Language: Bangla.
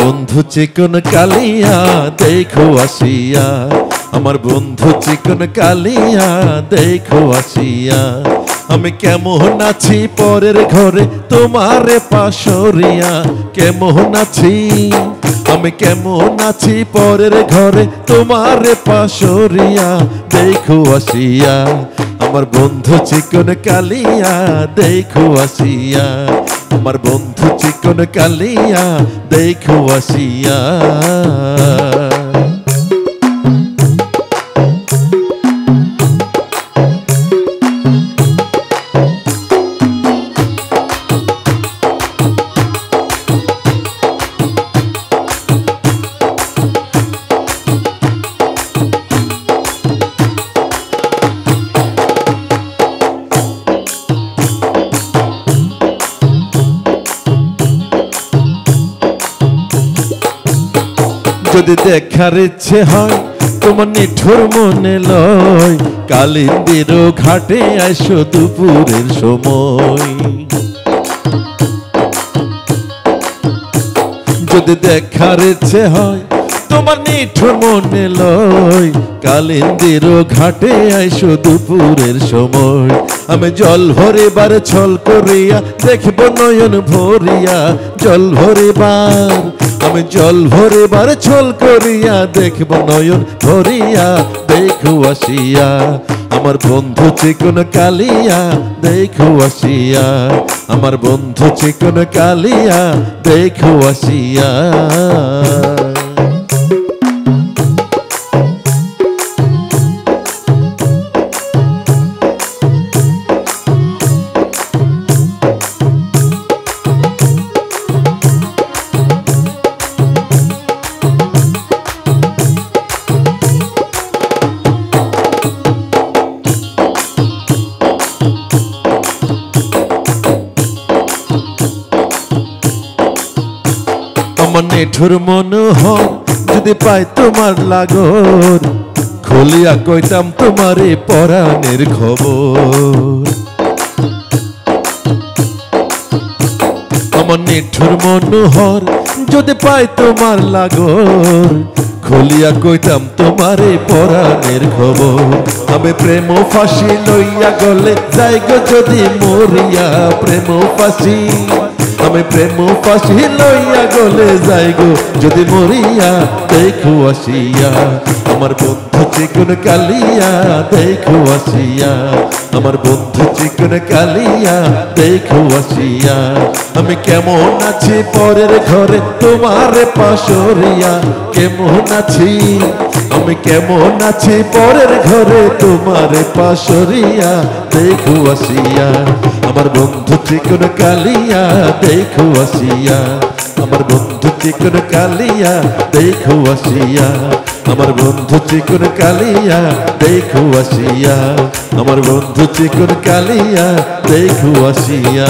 বন্ধু চিকন কালিয়া দেখো আসিয়া, আমার বন্ধু চিকন কালিয়া দেখো আসিয়া। আমি কেমন আছি পরের ঘরে তোমারে পাশরিয়া, কেমন আছি আমি কেমন আছি পরের ঘরে তোমারে পাশরিয়া দেখো আসিয়া। আমার বন্ধু চিকন কালিয়া দেখো আসিয়া, আমার বন্ধু চিকন কালিয়া দেখো আসিয়া। যদি দেখার ইচ্ছে হয় তোমার নিঠুর মনে লয়, কালিন্দির ঘাটে আইসো দুপুরের সময়। যদি দেখার ইচ্ছে হয় তোমার নিঠুর মনে লয়, কালিন্দির ঘাটে আইসো দুপুরের সময়। আমি জল ভরিবার ছল করিয়া দেখব নয়ন ভরিয়া, জল ভরিবার আমি জল ভরিবার ছল করিয়া দেখব নয়ন ভরিয়া দেখো আসিয়া। আমার বন্ধু চিকন কালিয়া দেখো আসিয়া, আমার বন্ধু চিকন কালিয়া দেখো আসিয়া। আমার নিঠুর মনোহর যদি পাই তোমার লাগর, খুলিয়া কইতাম তোমারে পরাণের খবর। আমার নিঠুর মনোহর যদি পাই তোমার লাগর, খুলিয়া কইতাম তোমারে পরাণের খবর। আমি প্রেম ফাঁসি লইয়া গলে যাই গো যদি মরিয়া, প্রেম ফাঁসি আমি প্রেম ফাঁসি লইয়া গলে যাই গো যদি মরিয়া দেখো আসিয়া। আমার বন্ধু চিকন কালিয়া দেখো আসিয়া, আমার বন্ধু চিকন কালিয়া দেখো আসিয়া। আমি কেমন আছি পরের ঘরে তোমারে পাশরিয়া, কেমন আছি আমি কেমন আছি পরের ঘরে তোমারে পাশরিয়া দেখো আসিয়া। আমার বন্ধু চিকন কালিয়া দেখো আসিয়া, আমার বন্ধু চিকন কালিয়া দেখো আসিয়া, আমার বন্ধু চিকন কালিয়া দেখো আসিয়া, আমার বন্ধু চিকন কালিয়া দেখো আসিয়া।